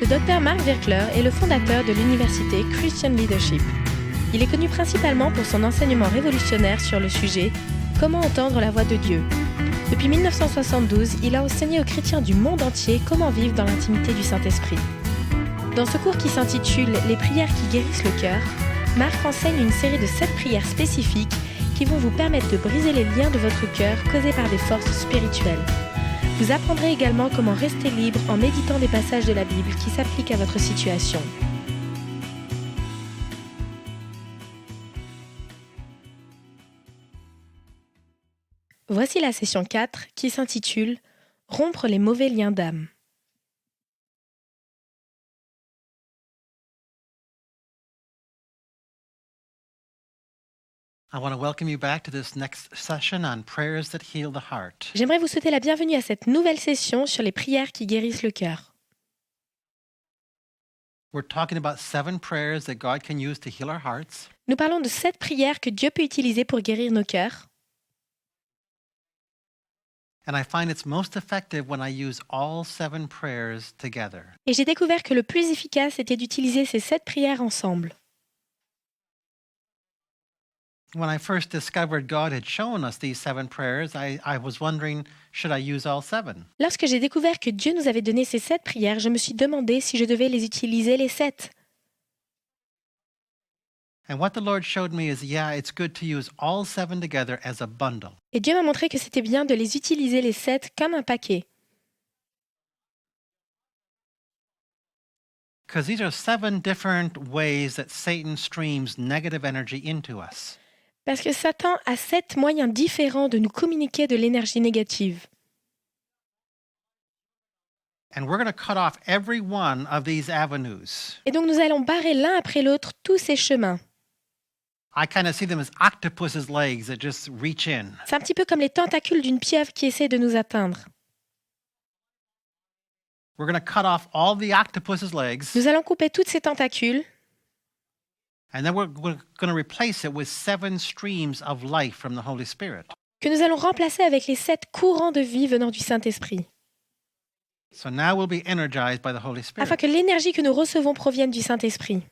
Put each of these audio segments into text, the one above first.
Le docteur Mark Virkler est le fondateur de l'université Christian Leadership. Il est connu principalement pour son enseignement révolutionnaire sur le sujet « Comment entendre la voix de Dieu ». Depuis 1972, il a enseigné aux chrétiens du monde entier comment vivre dans l'intimité du Saint-Esprit. Dans ce cours qui s'intitule « Les prières qui guérissent le cœur », Mark enseigne une série de 7 prières spécifiques qui vont vous permettre de briser les liens de votre cœur causés par des forces spirituelles. Vous apprendrez également comment rester libre en méditant des passages de la Bible qui s'appliquent à votre situation. Voici la session 4 qui s'intitule « Rompre les mauvais liens d'âme ». J'aimerais vous souhaiter la bienvenue à cette nouvelle session sur les prières qui guérissent le cœur. We're talking about 7 prayers that God can use to heal our hearts. Nous parlons de 7 prières que Dieu peut utiliser pour guérir nos cœurs. And I find it's most effective when I use all 7 prayers together. Et j'ai découvert que le plus efficace était d'utiliser ces 7 prières ensemble. When I first discovered God had shown us these 7 prayers, I was wondering, should I use all 7? Lorsque j'ai découvert que Dieu nous avait donné ces 7 prières, je me suis demandé si je devais les utiliser les 7. And what the Lord showed me is, yeah, it's good to use all 7 together as a bundle. Et Dieu m'a montré que c'était bien de les utiliser les 7 comme un paquet. Because these are 7 different ways that Satan streams negative energy into us. Parce que Satan a 7 moyens différents de nous communiquer de l'énergie négative. And we're going to cut off every one of these avenues. Et donc nous allons barrer l'un après l'autre tous ces chemins. I kind of see them as octopus's legs that just reach in. C'est un petit peu comme les tentacules d'une pieuvre qui essaie de nous atteindre. We're going to cut off all the octopus's legs. Nous allons couper toutes ces tentacules. And then we're going to replace it with 7 streams of life from the Holy Spirit. Que nous allons remplacer avec les 7 courants de vie venant du Saint-Esprit. So now we'll be energized by the Holy Spirit. Afin que l'énergie que nous recevons provienne du Saint-Esprit.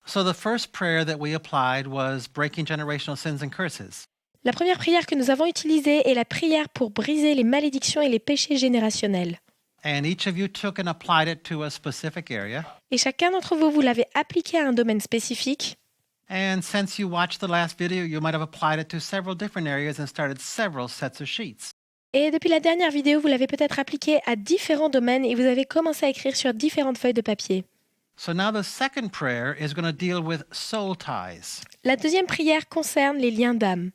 So the first prayer that we applied was breaking generational sins and curses. La première prière que nous avons utilisée est la prière pour briser les malédictions et les péchés générationnels. And each of you took and applied it to a specific area. Et chacun d'entre vous, vous l'avez appliqué à un domaine spécifique. And since you watched the last video, you might have applied it to several different areas and started several sets of sheets. Et depuis la dernière vidéo, vous l'avez peut-être appliqué à différents domaines et vous avez commencé à écrire sur différentes feuilles de papier. So now the second prayer is going to deal with soul ties. La deuxième prière concerne les liens d'âme.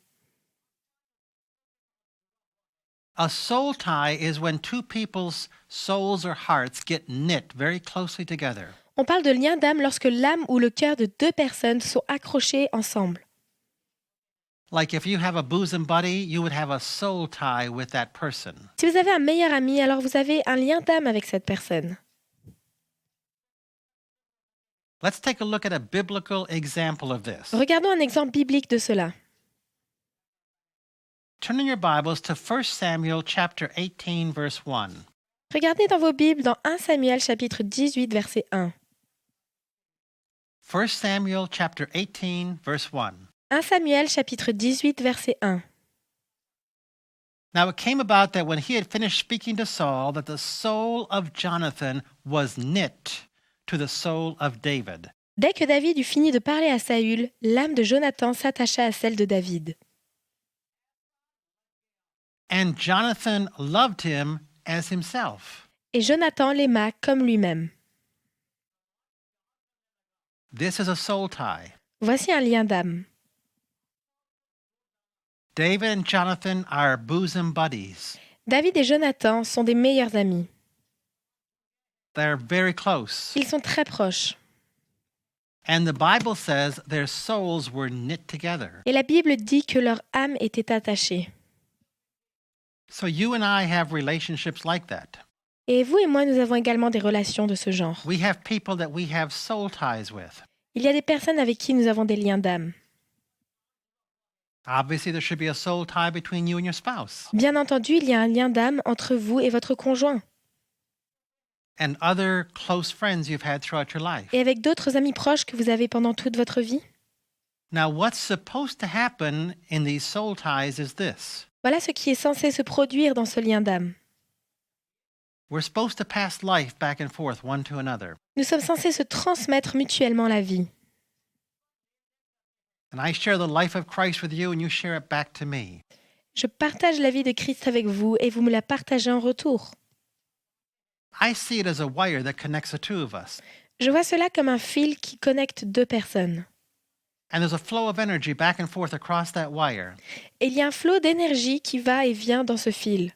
A soul tie is when 2 people's souls or hearts get knit very closely together. On parle de lien d'âme lorsque l'âme ou le cœur de 2 personnes sont accrochés ensemble. Like if you have a bosom buddy, you would have a soul tie with that person. Si vous avez un meilleur ami, alors vous avez un lien d'âme avec cette personne. Let's take a look at a biblical example of this. Regardons un exemple biblique de cela. Turn in your Bibles to 1 Samuel chapter 18 verse 1. Regardez dans vos Bibles dans 1 Samuel chapitre 18 verset 1. 1 Samuel chapter 18 verse 1. 1 Samuel chapitre 18 verset 1. Now it came about that when he had finished speaking to Saul, that the soul of Jonathan was knit to the soul of David. Dès que David eut fini de parler à Saül, l'âme de Jonathan s'attacha à celle de David. And Jonathan loved him as himself. Et Jonathan l'aima comme lui-même. This is a soul tie. Voici un lien d'âme. David and Jonathan are bosom buddies. David et Jonathan sont des meilleurs amis. They're very close. Ils sont très proches. And the Bible says their souls were knit together. Et la Bible dit que leur âme était attachée. So you and I have relationships like that. Et vous et moi, nous avons également des relations de ce genre. We have people that we have soul ties with. Il y a des personnes avec qui nous avons des liens d'âme. Obviously, there should be a soul tie between you and your spouse. Bien entendu, il y a un lien d'âme entre vous et votre conjoint. and other close friends you've had throughout your life. et avec d'autres amis proches que vous avez pendant toute votre vie. Now, what's supposed to happen in these soul ties is this. Voilà ce qui est censé se produire dans ce lien d'âme. We're supposed to pass life back and forth one to another. Nous sommes censés se transmettre mutuellement la vie. And I share the life of Christ with you and you share it back to me. Je partage la vie de Christ avec vous et vous me la partagez en retour. I see it as a wire that connects the two of us. Je vois cela comme un fil qui connecte deux personnes. And there's a flow of energy back and forth across that wire. Et il y a un flot d'énergie qui va et vient dans ce fil.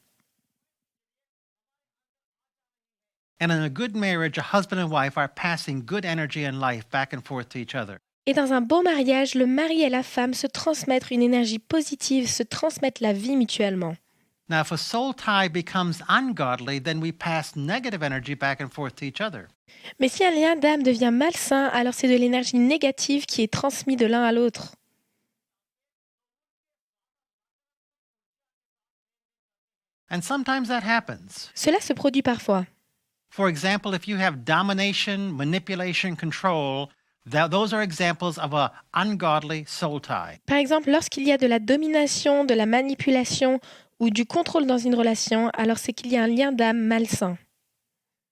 And in a good marriage, a husband and wife are passing good energy and life back and forth to each other. Et dans un bon mariage, le mari et la femme se transmettent une énergie positive, se transmettent la vie mutuellement. Now, if a soul tie becomes ungodly, then we pass negative energy back and forth to each other. Mais si un lien d'âme devient malsain, alors c'est de l'énergie négative qui est transmise de l'un à l'autre. And sometimes that happens. Cela se produit parfois. For example, if you have domination, manipulation, control, those are examples of an ungodly soul tie. Par exemple, lorsqu'il y a de la domination, de la manipulation ou du contrôle dans une relation, alors c'est qu'il y a un lien d'âme malsain.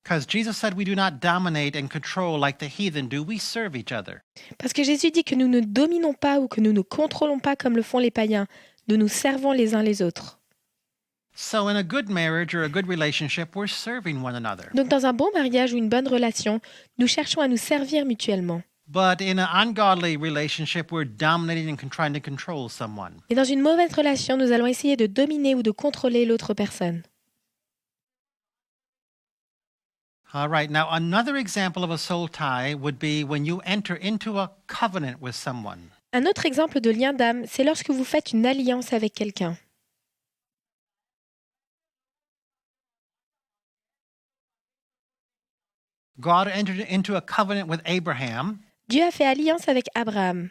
Because Jesus said we do not dominate and control like the heathen do. We serve each other. Parce que Jésus dit que nous ne dominons pas ou que nous ne contrôlons pas comme le font les païens. Nous nous servons les uns les autres. So in a good marriage or a good relationship, we're serving one another. Donc dans un bon mariage ou une bonne relation, nous cherchons à nous servir mutuellement. But in an ungodly relationship, we're dominating and trying to control someone. Et dans une mauvaise relation, nous allons essayer de dominer ou de contrôler l'autre personne. All right, now another example of a soul tie would be when you enter into a covenant with someone. Un autre exemple de lien d'âme, c'est lorsque vous faites une alliance avec quelqu'un. God entered into a covenant with Abraham, Dieu a fait alliance avec Abraham.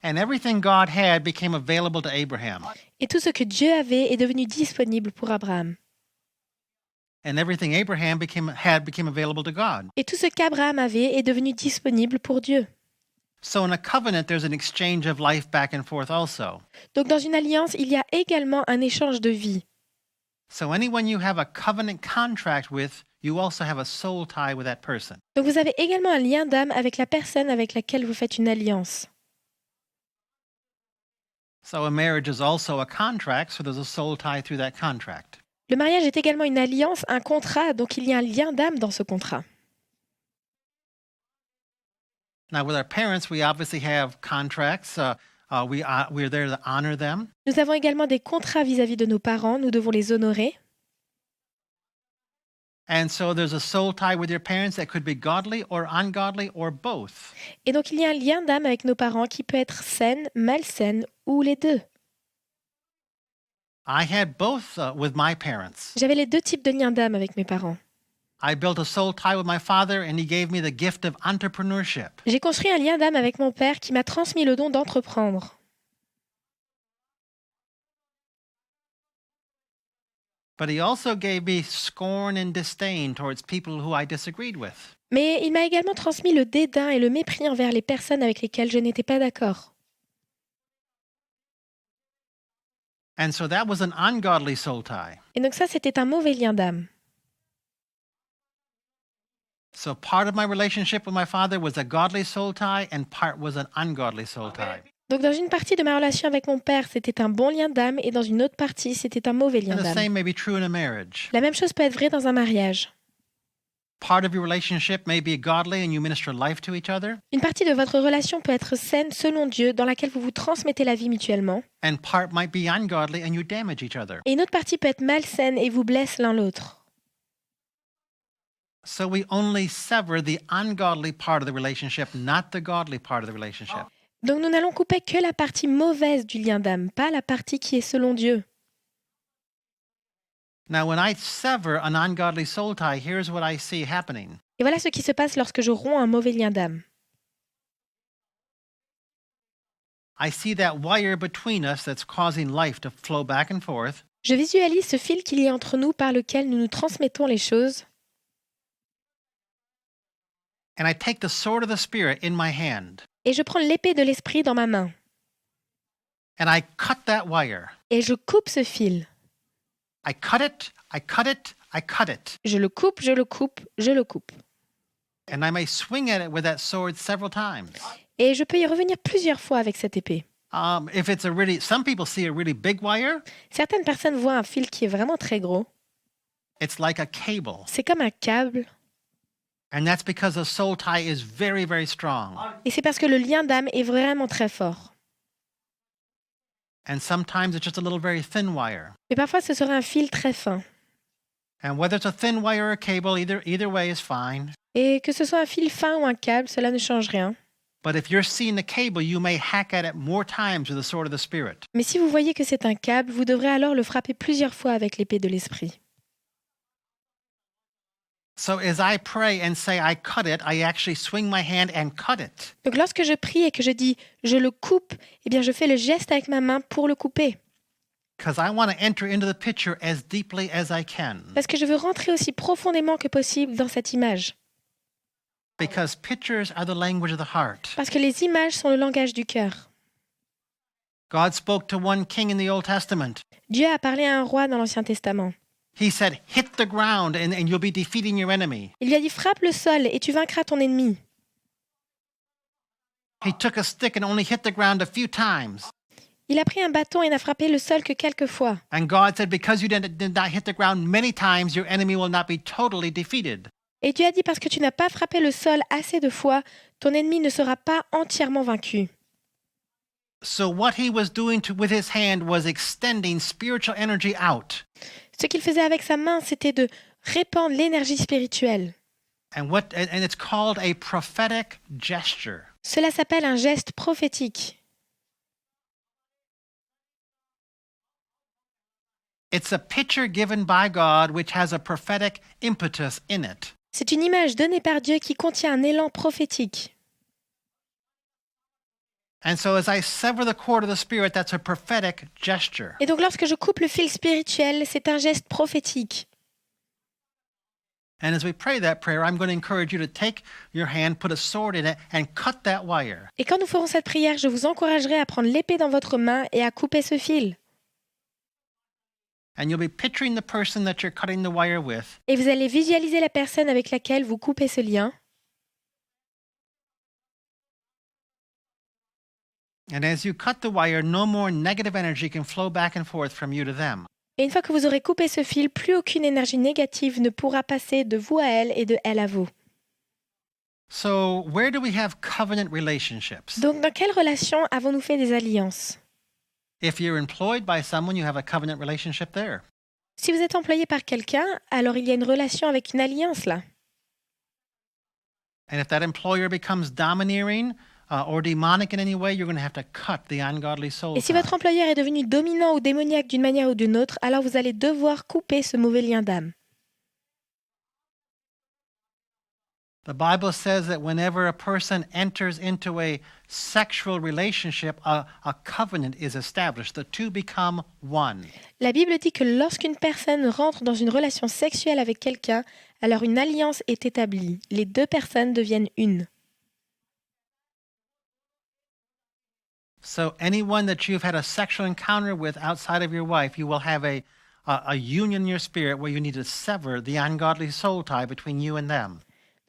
and everything God had became available to Abraham. Et tout ce que Dieu avait est devenu disponible pour Abraham. And everything Abraham became available to God. Et tout ce qu'Abraham avait est devenu disponible pour Dieu. So in a covenant, there's an exchange of life back and forth also. Donc dans une alliance, il y a également un échange de vie. So anyone you have a covenant contract with, you also have a soul tie with that person. Donc vous avez également un lien d'âme avec la personne avec laquelle vous faites une alliance. So a marriage is also a contract, so there's a soul tie through that contract. Le mariage est également une alliance, un contrat, donc il y a un lien d'âme dans ce contrat. Now, with our parents, we obviously have contracts. We're there to honor them. Nous avons également des contrats vis-à-vis de nos parents, nous devons les honorer. And so there's a soul tie with your parents that could be godly or ungodly or both. Et donc il y a un lien d'âme avec nos parents qui peut être saine, malsaine ou les deux. I had both with my parents. J'avais les deux types de liens d'âme avec mes parents. I built a soul tie with my father, and he gave me the gift of entrepreneurship. J'ai construit un lien d'âme avec mon père qui m'a transmis le don d'entreprendre. But he also gave me scorn and disdain towards people who I disagreed with. Mais il m'a également transmis le dédain et le mépris envers les personnes avec lesquelles je n'étais pas d'accord. And so that was an ungodly soul tie. Et donc ça, c'était un mauvais lien d'âme. So part of my relationship with my father was a godly soul tie, and part was an ungodly soul tie. Donc dans une partie de ma relation avec mon père, c'était un bon lien d'âme et dans une autre partie, c'était un mauvais lien And the d'âme. same may be true in a marriage. La même chose peut être vraie dans un mariage. Part of your relationship may be godly and you minister life to each other, Une partie de votre relation peut être saine selon Dieu, dans laquelle vous vous transmettez la vie mutuellement. and part might be ungodly and you damage each other. Et une autre partie peut être malsaine et vous blesse l'un l'autre. So we only sever the ungodly part of the relationship, not the godly part of the relationship. Donc nous n'allons couper que la partie mauvaise du lien d'âme, pas la partie qui est selon Dieu. Now, when I sever an ungodly soul tie, here's what I see happening. Et voilà ce qui se passe lorsque je romps un mauvais lien d'âme. I see that wire between us that's causing life to flow back and forth. Je visualise ce fil qu'il y a entre nous par lequel nous nous transmettons les choses. and I take the sword of the Spirit in my hand, et je prends l'épée de l'esprit dans ma main, and I cut that wire. et je coupe ce fil. I cut it, I cut it, I cut it. Je le coupe, je le coupe, je le coupe. And I may swing at it with that sword several times. Et je peux y revenir plusieurs fois avec cette épée. If it's some people see a really big wire, Certaines personnes voient un fil qui est vraiment très gros. it's like a cable. C'est comme un câble. And that's because the soul tie is very, very strong. Et c'est parce que le lien d'âme est vraiment très fort. And sometimes it's just a little very thin wire. Mais parfois, ce sera un fil très fin. And whether it's a thin wire or a cable, either way is fine. Et que ce soit un fil fin ou un câble, cela ne change rien. But if you're seeing the cable, you may hack at it more times with the sword of the Spirit. Mais si vous voyez que c'est un câble, vous devrez alors le frapper plusieurs fois avec l'épée de l'esprit. So as I pray and say I cut it, I actually swing my hand and cut it. Donc lorsque je prie et que je dis « je le coupe », eh bien je fais le geste avec ma main pour le couper. Because I want to enter into the picture as deeply as I can. Parce que je veux rentrer aussi profondément que possible dans cette image. Because pictures are the language of the heart. Parce que les images sont le langage du cœur. God spoke to one king in the Old Testament. Dieu a parlé à un roi dans l'Ancien Testament. He said, hit the ground and you'll be defeating your enemy. Il lui a dit « frappe le sol et tu vaincras ton ennemi ». He took a stick and only hit the ground a few times. Il a pris un bâton et n'a frappé le sol que quelques fois. And God said, because you did not hit the ground many times, your enemy will not be totally defeated. Et Dieu a dit « parce que tu n'as pas frappé le sol assez de fois, ton ennemi ne sera pas entièrement vaincu ». So what he was doing with his hand was extending spiritual energy out. Ce qu'il faisait avec sa main, c'était de répandre l'énergie spirituelle. And it's called a prophetic gesture. Cela s'appelle un geste prophétique. It's a picture given by God which has a prophetic impetus in it. C'est une image donnée par Dieu qui contient un élan prophétique. And so as I sever the cord of the Spirit, that's a prophetic gesture. Et donc lorsque je coupe le fil spirituel, c'est un geste prophétique. And as we pray that prayer, I'm going to encourage you to take your hand, put a sword in it, and cut that wire. Et quand nous ferons cette prière, je vous encouragerai à prendre l'épée dans votre main et à couper ce fil. And you'll be picturing the person that you're cutting the wire with. Et vous allez visualiser la personne avec laquelle vous coupez ce lien. And as you cut the wire, no more negative energy can flow back and forth from you to them. Et une fois que vous aurez coupé ce fil, plus aucune énergie négative ne pourra passer de vous à elle et de elle à vous. So, where do we have covenant relationships? Donc, dans quelle relation avons-nous fait des alliances? If you're employed by someone, you have a covenant relationship there. Si vous êtes employé par quelqu'un, alors il y a une relation avec une alliance là. And if that employer becomes domineering or demonic in any way, you're going to have to cut the ungodly soul Et si tie. votre employeur est devenu dominant ou démoniaque d'une manière ou d'une autre, alors vous allez devoir couper ce mauvais lien d'âme. The Bible says that whenever a person enters into a sexual relationship, a covenant is established. The two become one. La Bible dit que lorsqu'une personne rentre dans une relation sexuelle avec quelqu'un, alors une alliance est établie. Les deux personnes deviennent une. So anyone that you've had a sexual encounter with outside of your wife, you will have a union in your spirit where you need to sever the ungodly soul tie between you and them.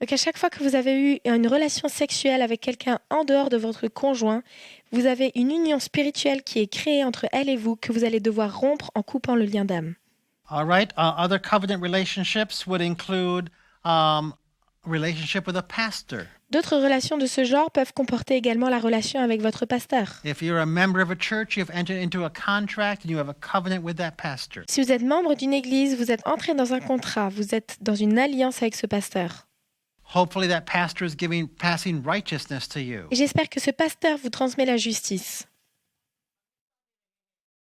Donc à chaque fois que vous avez eu une relation sexuelle avec quelqu'un en dehors de votre conjoint, vous avez une union spirituelle qui est créée entre elle et vous que vous allez devoir rompre en coupant le lien d'âme. All right. Other covenant relationships would include relationship with a pastor. D'autres relations de ce genre peuvent comporter également la relation avec votre pasteur. If you're a member of a church, you've entered into a contract and you have a covenant with that pastor. Si vous êtes membre d'une église, vous êtes entré dans un contrat, vous êtes dans une alliance avec ce pasteur. Hopefully that pastor is passing righteousness to you. Et j'espère que ce pasteur vous transmet la justice.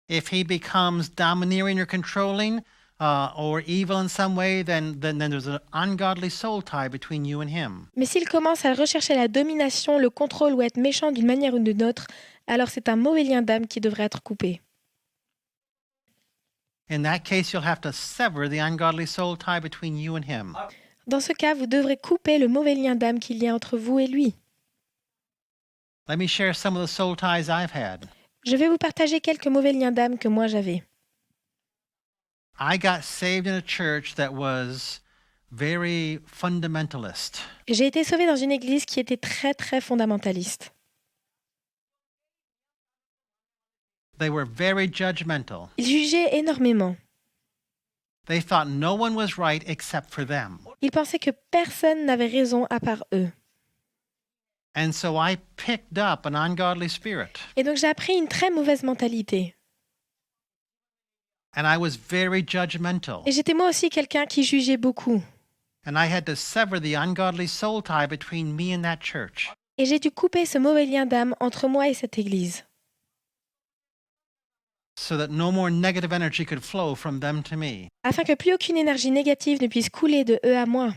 If he becomes domineering or controlling or evil in some way, then there's an ungodly soul tie between you and him. Mais s'il commence à rechercher la domination, le contrôle ou être méchant d'une manière ou d'une autre, alors c'est un mauvais lien d'âme qui devrait être coupé. In that case, you'll have to sever the ungodly soul tie between you and him. Dans ce cas, vous devrez couper le mauvais lien d'âme qu'il y a entre vous et lui. Let me share some of the soul ties I've had. Je vais vous partager quelques mauvais liens d'âme que moi j'avais. I got saved in a church that was very fundamentalist. J'ai été sauvée dans une église qui était très très fondamentaliste. They were very judgmental. Ils jugeaient énormément. They thought no one was right except for them. Ils pensaient que personne n'avait raison à part eux. And so I picked up an ungodly spirit. Et donc j'ai appris une très mauvaise mentalité. And I was very judgmental. Et j'étais moi aussi quelqu'un qui jugeait beaucoup. And I had to sever the ungodly soul tie between me and that church. Et j'ai dû couper ce mauvais lien d'âme entre moi et cette église, So that no more negative energy could flow from them to me. afin que plus aucune énergie négative ne puisse couler de eux à moi.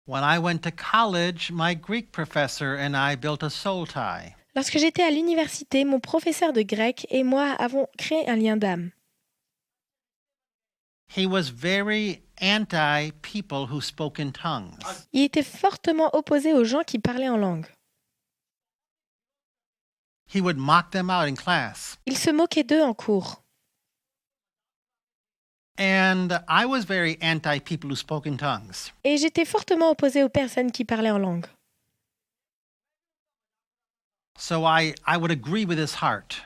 When I went to college, my Greek professor and I built a soul tie. Lorsque j'étais à l'université, mon professeur de grec et moi avons créé un lien d'âme. He was very anti-people who spoke in tongues. Il était fortement opposé aux gens qui parlaient en langue. He would mock them out in class. Il se moquait d'eux en cours. And I was very anti-people who spoke in tongues. Et j'étais fortement opposée aux personnes qui parlaient en langue. So I would agree with his heart.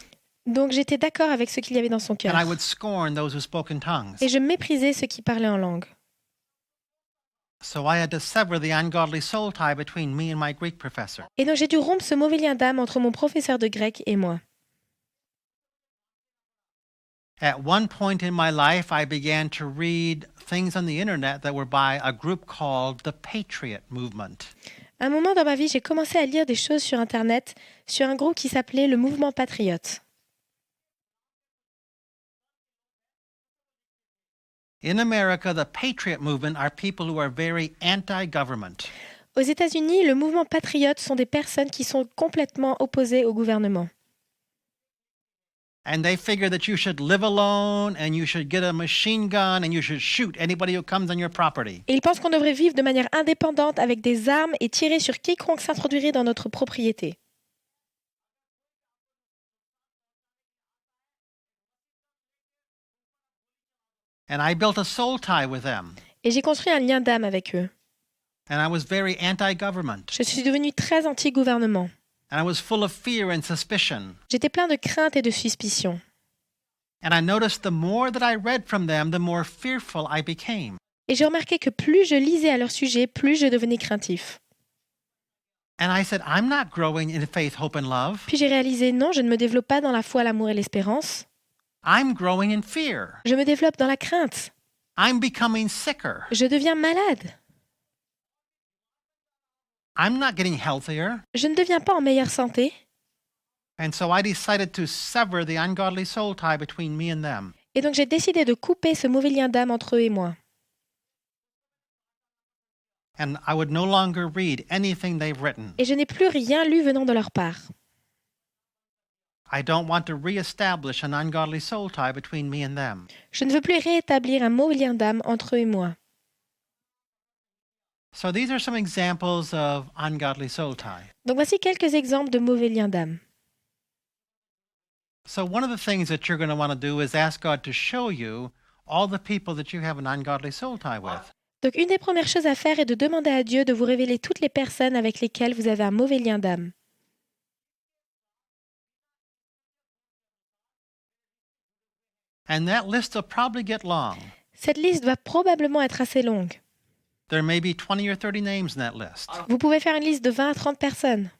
Donc j'étais d'accord avec ce qu'il y avait dans son cœur. And I would scorn those who spoke in tongues. Et je méprisais ceux qui parlaient en langue. So I had to sever the ungodly soul tie between me and my Greek professor. Et donc j'ai dû rompre ce mauvais lien d'âme entre mon professeur de grec et moi. At one point in my life, I began to read things on the internet that were by a group called the Patriot Movement. À un moment dans ma vie, j'ai commencé à lire des choses sur Internet sur un groupe qui s'appelait le Mouvement Patriote. In America, the Patriot Movement are people who are very anti-government. Aux États-Unis, le Mouvement Patriote sont des personnes qui sont complètement opposées au gouvernement. And they figure that you should live alone and you should get a machine gun and you should shoot anybody who comes on your property. Et ils pensent qu'on devrait vivre de manière indépendante avec des armes et tirer sur quiconque s'introduirait dans notre propriété. And I built a soul tie with them. Et j'ai construit un lien d'âme avec eux. And I was very anti-government. Je suis devenue très anti-gouvernement. And I was full of fear and suspicion. J'étais plein de craintes et de suspicions. And I noticed the more that I read from them, the more fearful I became. Et j'ai remarqué que plus je lisais à leur sujet, plus je devenais craintif. And I said, I'm not growing in faith, hope, and love. Puis j'ai réalisé, non, je ne me développe pas dans la foi, l'amour et l'espérance. I'm growing in fear. Je me développe dans la crainte. I'm becoming sicker. Je deviens malade. I'm not getting healthier. Je ne deviens pas en meilleure santé. And so I decided to sever the ungodly soul tie between me and them. Et donc j'ai décidé de couper ce mauvais lien d'âme entre eux et moi. And I would no longer read anything they've written. Et je n'ai plus rien lu venant de leur part. I don't want to reestablish an ungodly soul tie between me and them. Je ne veux plus rétablir un mauvais lien d'âme entre eux et moi. So these are some examples of ungodly soul tie. Donc voici quelques exemples de mauvais liens d'âme. So one of the things that you're going to want to do is ask God to show you all the people that you have an ungodly soul tie with. Donc une des premières choses à faire est de demander à Dieu de vous révéler toutes les personnes avec lesquelles vous avez un mauvais lien d'âme. And that list will probably get long. Cette liste va probablement être assez longue. There may be 20 or 30 names in that list. Vous pouvez faire une liste de 20 à 30 personnes.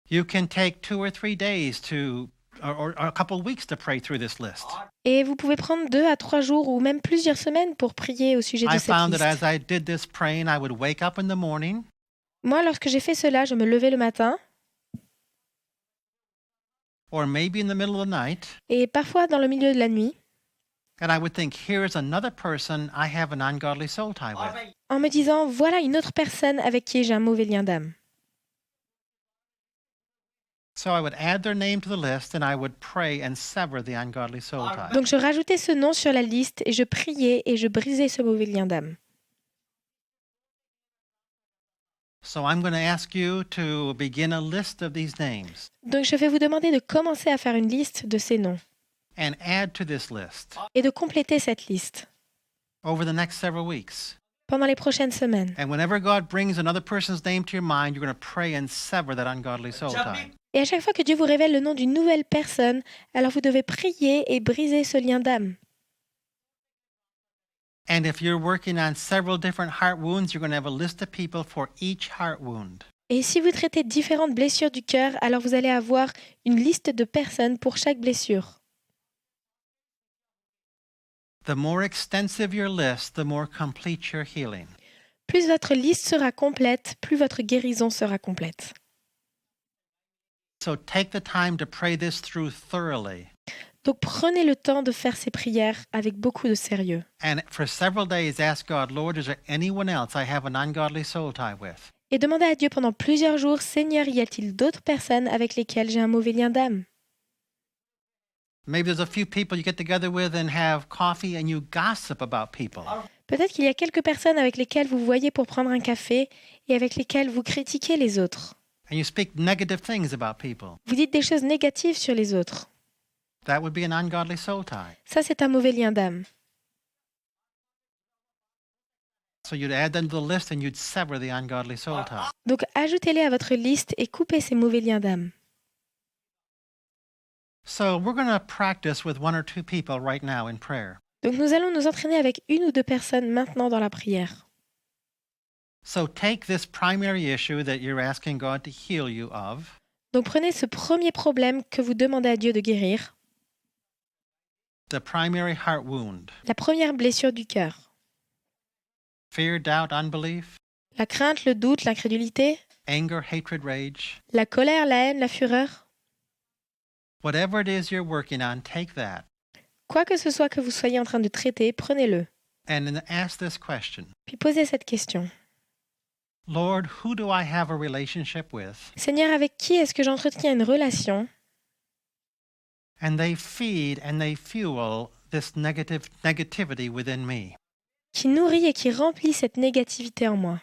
You can take 2 or 3 days to, or a couple of weeks to pray through this list. Et vous pouvez prendre 2 à 3 jours ou même plusieurs semaines pour prier au sujet de I cette found that liste. as I did this praying, I would wake up in the morning, Moi, lorsque j'ai fait cela, je me levais le matin or maybe in the middle of the night, et parfois dans le milieu de la nuit and I would think, here's another person I have an ungodly soul tie with. en me disant, voilà une autre personne avec qui j'ai un mauvais lien d'âme. So I would add their name to the list and I would pray and sever the ungodly soul tie. Donc je rajoutais ce nom sur la liste et je priais et je brisais ce mauvais lien d'âme. So I'm going to ask you to begin a list of these names Donc je vais vous demander de commencer à faire une liste de ces noms and add to this list et de compléter cette liste over the next several weeks. pendant les prochaines semaines. And whenever God brings another person's name to your mind, you're going to pray and sever that ungodly soul tie. Et à chaque fois que Dieu vous révèle le nom d'une nouvelle personne, alors vous devez prier et briser ce lien d'âme. And if you're working on several different heart wounds, you're going to have a list of people for each heart wound. Et si vous traitez différentes blessures du cœur, alors vous allez avoir une liste de personnes pour chaque blessure. The more extensive your list, the more complete your healing. Plus votre liste sera complète, plus votre guérison sera complète. So take the time to pray this through thoroughly. Donc prenez le temps de faire ces prières avec beaucoup de sérieux. And for several days, ask God, Lord, is there anyone else I have an ungodly soul tie with? Et demandez à Dieu pendant plusieurs jours, Seigneur, y a-t-il d'autres personnes avec lesquelles j'ai un mauvais lien d'âme? Maybe there's a few people you get together with and have coffee and you gossip about people. Peut-être qu'il y a quelques personnes avec lesquelles vous voyez pour prendre un café et avec lesquelles vous critiquez les autres. And you speak negative things about people. Vous dites des choses négatives sur les autres. That would be an ungodly soul tie. Ça, c'est un mauvais lien d'âme. So you'd add them to the list and you'd sever the ungodly soul tie. Donc ajoutez-les à votre liste et coupez ces mauvais liens d'âme. So we're going to practice with one or two people right now in prayer. Donc nous allons nous entraîner avec une ou deux personnes maintenant dans la prière. So take this primary issue that you're asking God to heal you of, Donc prenez ce premier problème que vous demandez à Dieu de guérir, the primary heart wound, la première blessure du cœur, fear, doubt, unbelief, la crainte, le doute, l'incrédulité, anger, hatred, rage. la colère, la haine, la fureur. Whatever it is you're working on, take that Quoi que ce soit que vous soyez en train de traiter, prenez-le. and then ask this question. Puis posez cette question. Lord, who do I have a relationship with? Seigneur, avec qui est-ce que j'entretiens une relation And they feed and they fuel this negativity within me. qui nourrit et qui remplit cette négativité en moi,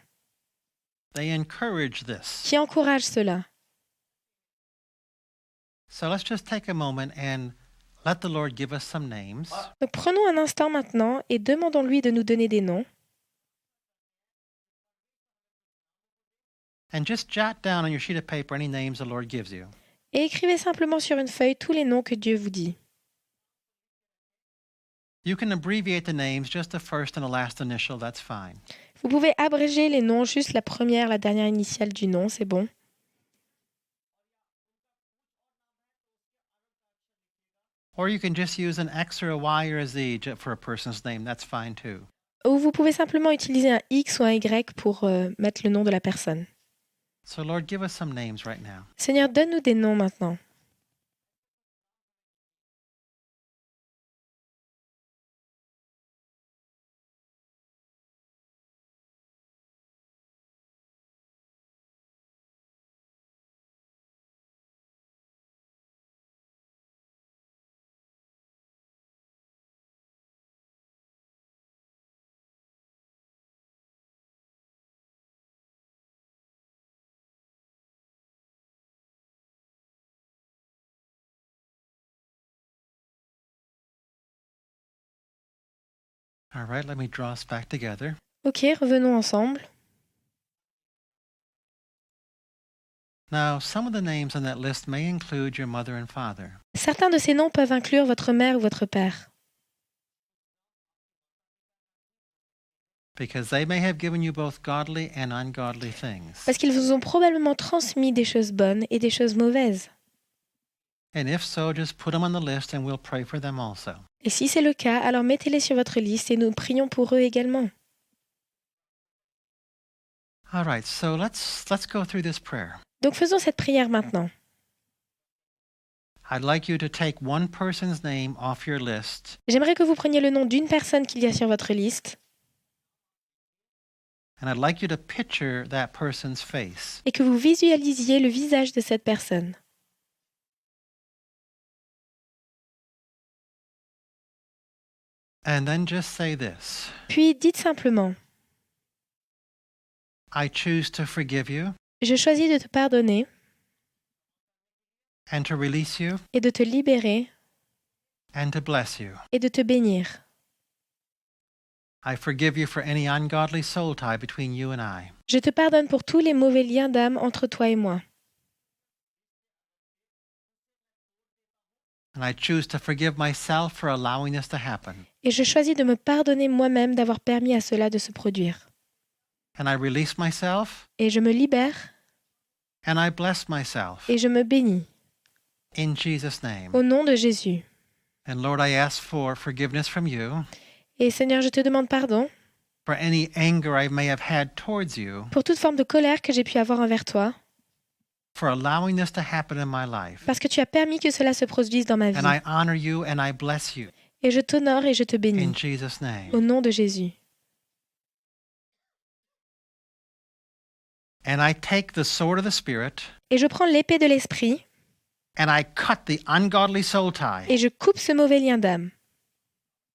They encourage this. qui encourage cela? So let's just take a moment and let the Lord give us some names. Donc prenons un instant maintenant et demandons-lui de nous donner des noms. And just jot down on your sheet of paper any names the Lord gives you. Et écrivez simplement sur une feuille tous les noms que Dieu vous dit. You can abbreviate the names, just the first and the last initial, that's fine. Vous pouvez abréger les noms, juste la première, la dernière initiale du nom, c'est bon. Or you can just use an X or a Y or a Z for a person's name, that's fine too. Ou vous pouvez simplement utiliser un X ou un Y pour mettre le nom de la personne. So Lord, give us some names right now. Seigneur, donne-nous des noms maintenant. All right, let me draw us back together. Ok, revenons ensemble. Now, some of the names on that list may include your mother and father. Certains de ces noms peuvent inclure votre mère ou votre père, Because they may have given you both godly and ungodly things. parce qu'ils vous ont probablement transmis des choses bonnes et des choses mauvaises. And if so, just put them on the list and we'll pray for them also. Et si c'est le cas, alors mettez-les sur votre liste et nous prions pour eux également. All right, so let's go through this prayer. Donc faisons cette prière maintenant. I'd like you to take one person's name off your list J'aimerais que vous preniez le nom d'une personne qu'il y a sur votre liste and I'd like you to picture that person's face. et que vous visualisiez le visage de cette personne. And then just say this. Puis dites simplement, I choose to forgive you Je choisis de te pardonner and to release you et de te libérer and to bless you. et de te bénir. I forgive you for any ungodly soul tie between you and I. Je te pardonne pour tous les mauvais liens d'âme entre toi et moi. And I choose to forgive myself for allowing this to happen. Et je choisis de me pardonner moi-même d'avoir permis à cela de se produire. And I release myself Et je me libère and I bless myself et je me bénis. in Jesus' name. Au nom de Jésus. And Lord, I ask for forgiveness from you Et Seigneur, je te demande pardon for any anger I may have had towards you, pour toute forme de colère que j'ai pu avoir envers toi, for allowing this to happen in my life. parce que tu as permis que cela se produise dans ma vie. And I honor you and I bless you Et je t'honore et je te in bénis. Jesus' Au name. nom de Jésus. And I take the sword of the Spirit Et je prends l'épée de l'esprit and I cut the ungodly soul tie et je coupe ce mauvais lien d'âme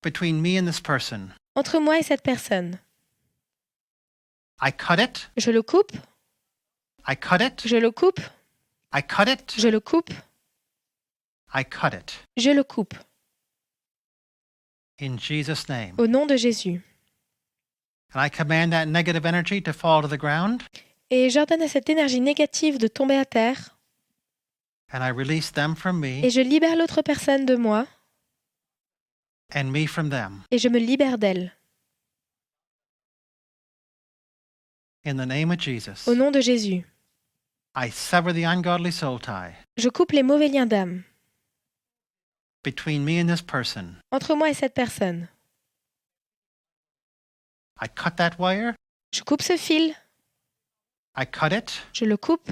between me and this person. entre moi et cette personne. I cut it. Je le coupe, I cut it. je le coupe, I cut it. je le coupe, I cut it. je le coupe. In Jesus' name. Au nom de Jésus. And I command that negative energy to fall to the ground Et j'ordonne à cette énergie négative de tomber à terre and I release them from et me je libère l'autre personne de moi and me from them. et je me libère d'elle. In the name of Jesus. Au nom de Jésus. I sever the ungodly soul tie Je coupe les mauvais liens d'âme between me and this person. entre moi et cette personne. I cut that wire. Je coupe ce fil, I cut it. je le coupe,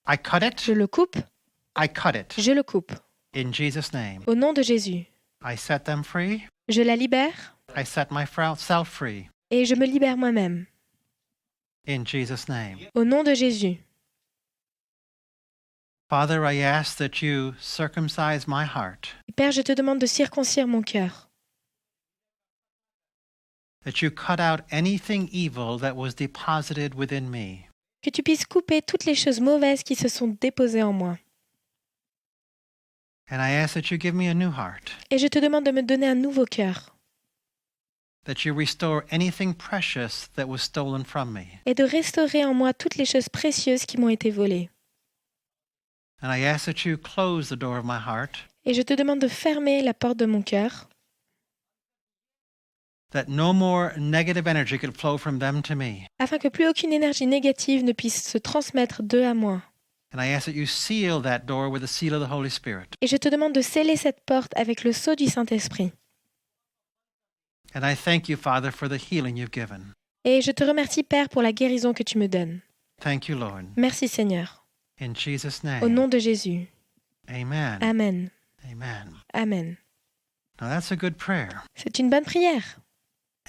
I cut it. je le coupe, I cut it. je le coupe. In Jesus' name. Au nom de Jésus. I set them free. Je la libère I set myself free. et je me libère moi-même. In Jesus' name. Au nom de Jésus. Father, I ask that you circumcise my heart, Père, je te demande de circoncire mon cœur, that you cut out anything evil that was deposited within me. que tu puisses couper toutes les choses mauvaises qui se sont déposées en moi. And I ask that you give me a new heart, Et je te demande de me donner un nouveau cœur that you restore anything precious that was stolen from me. et de restaurer en moi toutes les choses précieuses qui m'ont été volées. And I ask that you close the door of my heart, Et je te demande de fermer la porte de mon cœur, that no more negative energy could flow from them to me. afin que plus aucune énergie négative ne puisse se transmettre d'eux à moi. And I ask that you seal that door with the seal of the Holy Spirit. Et je te demande de sceller cette porte avec le sceau du Saint-Esprit. And I thank you, Father, for the healing you've given. Et je te remercie, Père, pour la guérison que tu me donnes. Thank you, Lord. Merci, Seigneur. In Jesus' Au name. nom de Jésus. Amen. Amen. Amen. Amen. Now that's a good prayer. C'est une bonne prière.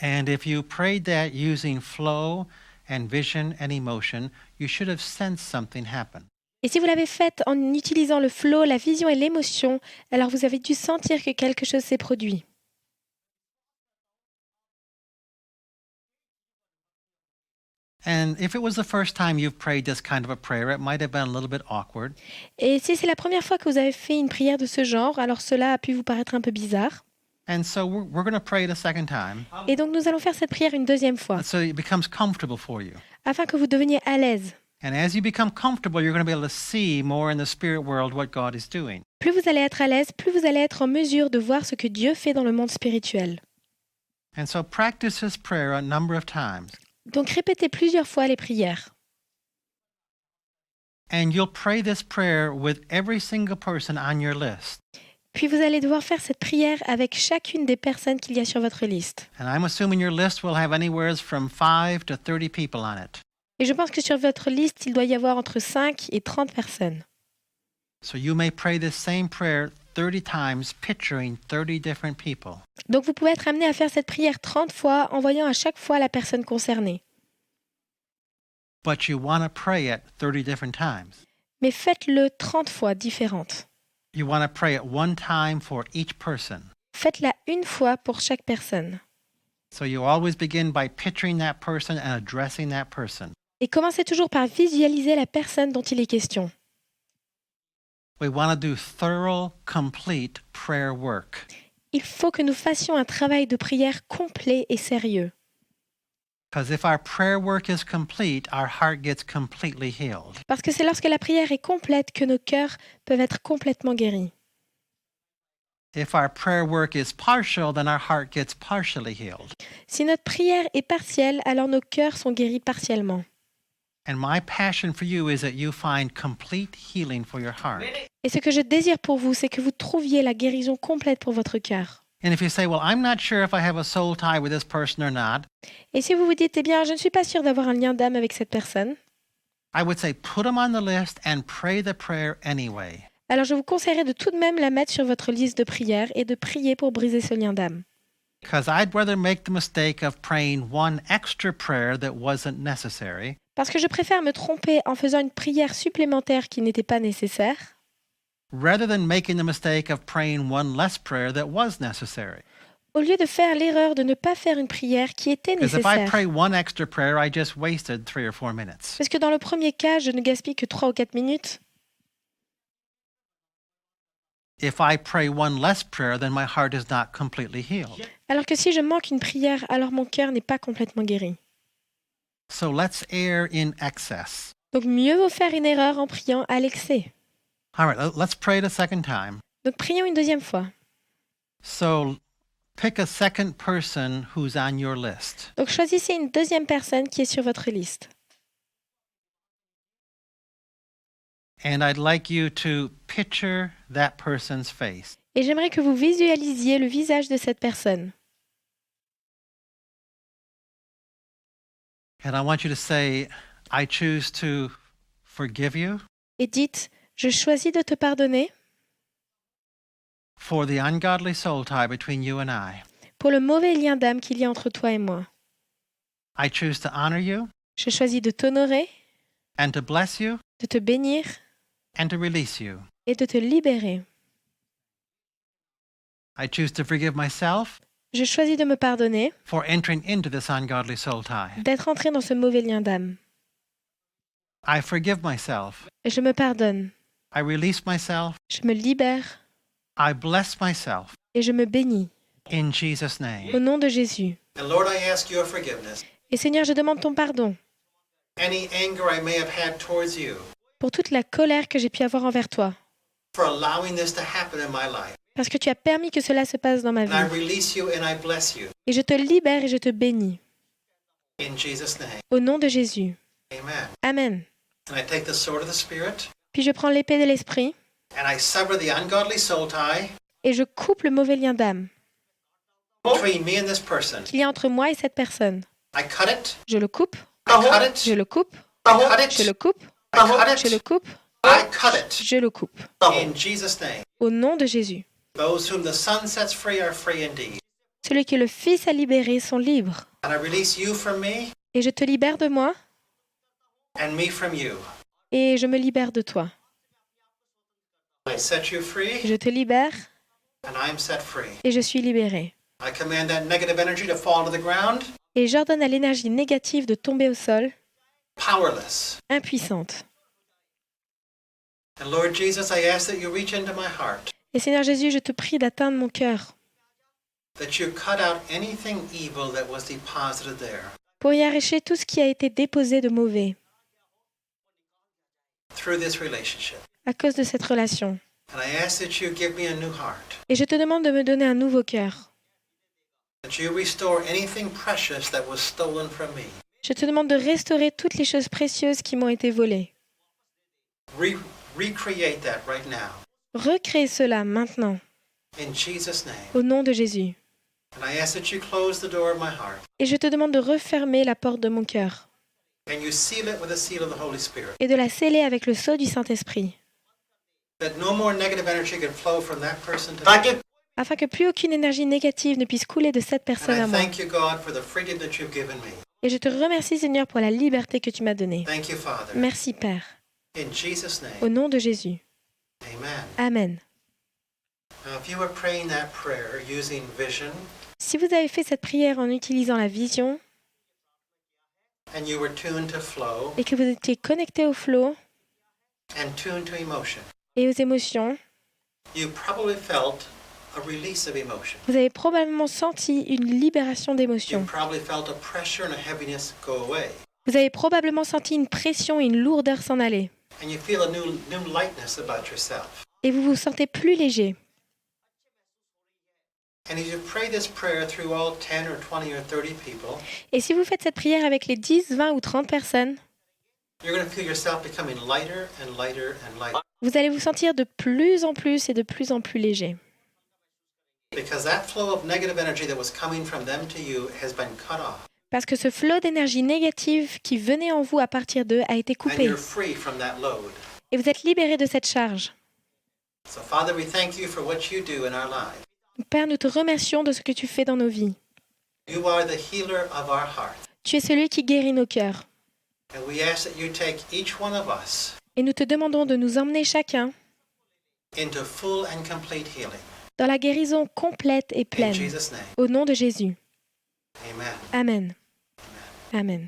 And if you prayed that using flow and vision and emotion, you should have sensed something happen. Et si vous l'avez faite en utilisant le flow, la vision et l'émotion, alors vous avez dû sentir que quelque chose s'est produit. And if it was the first time you've prayed this kind of a prayer, it might have been a little bit awkward. Et si c'est la première fois que vous avez fait une prière de ce genre, alors cela a pu vous paraître un peu bizarre. And so we're going to pray it a second time Et donc nous allons faire cette prière une deuxième fois, so it becomes comfortable for you. afin que vous deveniez à l'aise. And as you become comfortable, you're going to be able to see more in the spirit world what God is doing. Plus vous allez être à l'aise, plus vous allez être en mesure de voir ce que Dieu fait dans le monde spirituel. And so practice this prayer a number of times. Donc répétez plusieurs fois les prières. And you'll pray this prayer with every single person on your list. Puis vous allez devoir faire cette prière avec chacune des personnes qu'il y a sur votre liste. And I'm assuming your list will have anywhere from 5 to 30 people on it. Et je pense que sur votre liste, il doit y avoir entre 5 et 30 personnes. So you may pray this same prayer 30 times, picturing 30 different people. Donc vous pouvez être amené à faire cette prière 30 fois en voyant à chaque fois la personne concernée. But you want to pray it 30 different times. Mais faites-le 30 fois différentes. You want to pray it one time for each person. Faites-la une fois pour chaque personne. So you always begin by picturing that person and addressing that person. Et commencez toujours par visualiser la personne dont il est question. We want to do thorough, complete prayer work. Il faut que nous fassions un travail de prière complet et sérieux. Because if our prayer work is complete, our heart gets completely healed. Parce que c'est lorsque la prière est complète que nos cœurs peuvent être complètement guéris. If our prayer work is partial, then our heart gets partially healed. Si notre prière est partielle, alors nos cœurs sont guéris partiellement. And my passion for you is that you find complete healing for your heart. Et ce que je désire pour vous, c'est que vous trouviez la guérison complète pour votre cœur. And if you say, well, I'm not sure if I have a soul tie with this person or not, Et si vous vous dites, eh bien, je ne suis pas sûre d'avoir un lien d'âme avec cette personne, I would say put them on the list and pray the prayer anyway. alors je vous conseillerais de tout de même la mettre sur votre liste de prières et de prier pour briser ce lien d'âme. Because I'd rather make the mistake of praying one extra prayer that wasn't necessary Parce que je préfère me tromper en faisant une prière supplémentaire qui n'était pas nécessaire, rather than making the mistake of praying one less prayer that was necessary. au lieu de faire l'erreur de ne pas faire une prière qui était Because if I nécessaire. pray one extra prayer, I just wasted 3 or 4 minutes. Parce que dans le premier cas, je ne gaspille que 3 ou 4 minutes. If I pray one less prayer, then my heart is not completely healed. Alors que si je manque une prière, alors mon cœur n'est pas complètement guéri. So let's err in excess. Donc mieux vaut faire une erreur en priant à l'excès. All right, let's pray the second time. Donc prions une deuxième fois. So pick a second person who's on your list. Donc choisissez une deuxième personne qui est sur votre liste. And I'd like you to picture that person's face. Et j'aimerais que vous visualisiez le visage de cette personne. And I want you to say, I choose to forgive you Et dites, je choisis de te pardonner for the ungodly soul tie between you and I. pour le mauvais lien d'âme qu'il y a entre toi et moi. I choose to honor you Je choisis de t'honorer, and to bless you de te bénir and to release you. et de te libérer. I choose to forgive myself Je choisis de me pardonner, for entering into this ungodly soul tie. d'être entré dans ce mauvais lien d'âme. I forgive myself. Et je me pardonne, I release myself. je me libère I bless myself et je me bénis. in Jesus' Au name. nom de Jésus. And Lord, I ask your forgiveness. Et Seigneur, je demande ton pardon Any anger I may have had towards you pour toute la colère que j'ai pu avoir envers toi, for allowing this to happen in my life. parce que tu as permis que cela se passe dans ma And I vie. release you and I bless you Et je te libère et je te bénis. in Jesus' name. Au nom de Jésus. Amen. Amen. And I take the sword of the Spirit Puis je prends l'épée de l'esprit and I sever the ungodly soul tie et je coupe le mauvais lien d'âme between me and this person. qu'il y a entre moi et cette personne. I cut it. Je le coupe, I cut it. je le coupe, I cut je le it. coupe, I cut je le it. coupe, I cut it. je le coupe. In Jesus' name. Au nom de Jésus. Those whom the Son sets free are free indeed. Celui que le Fils a libéré sont libres. And I release you from me Et je te libère de moi and me from you. et je me libère de toi. I set you free Je te libère and I'm set free. et je suis libéré. I command that negative energy to fall to the ground, Et j'ordonne à l'énergie négative de tomber au sol, powerless. impuissante. And Lord Jesus, I ask that you reach into my heart, Et Seigneur Jésus, je te prie d'atteindre mon cœur that you cut out anything evil that was deposited there pour y arracher tout ce qui a été déposé de mauvais through this relationship. à cause de cette relation. And I ask that you give me a new heart, Et je te demande de me donner un nouveau cœur. that you restore anything precious that was stolen from me. Je te demande de restaurer toutes les choses précieuses qui m'ont été volées. Recreate that right now. Recréer cela maintenant, In Jesus' name. au nom de Jésus. And I ask that you close the door of my heart Et je te demande de refermer la porte de mon cœur and you seal it with the seal of the Holy Spirit. et de la sceller avec le sceau du Saint-Esprit, That no more negative energy can flow from that person to me. afin que plus aucune énergie négative ne puisse couler de cette personne And à I moi. thank you, God, for the freedom that you've given me. Et je te remercie, Seigneur, pour la liberté que tu m'as donnée. Thank you, Father. Merci, Père. In Jesus' Au name. nom de Jésus. Amen. Amen. Now, if you were praying that prayer using vision, Si vous avez fait cette prière en utilisant la vision, and you were tuned to flow et que vous étiez connecté au flow and tuned to emotion, et aux émotions, you probably felt a release of emotion. vous avez probablement senti une libération You d'émotions. probably felt a pressure and a heaviness go away. Vous avez probablement senti une pression et une lourdeur s'en aller. And you feel a new lightness about yourself. Et vous vous sentez plus léger. And as you pray this prayer through all 10 or 20 or 30 people, Et si vous faites cette prière avec les 10, 20 ou 30 personnes, you're going to feel yourself becoming lighter and lighter and lighter. vous allez vous sentir de plus en plus et de plus en plus léger. Because that flow of negative energy that was coming from them to you has been cut off. Parce que ce flot d'énergie négative qui venait en vous à partir d'eux a été And coupé. you're free from that load. Et vous êtes libéré de cette charge. So, Father, we thank you for what you do in our lives. Père, nous te remercions de ce que tu fais dans nos vies. You are the healer of our hearts. Tu es celui qui guérit nos cœurs. And we ask that you take each one of us Et nous te demandons de nous emmener chacun into full and complete healing. dans la guérison complète et In pleine. Jesus' name, Au nom de Jésus. amen. Amen. Amen.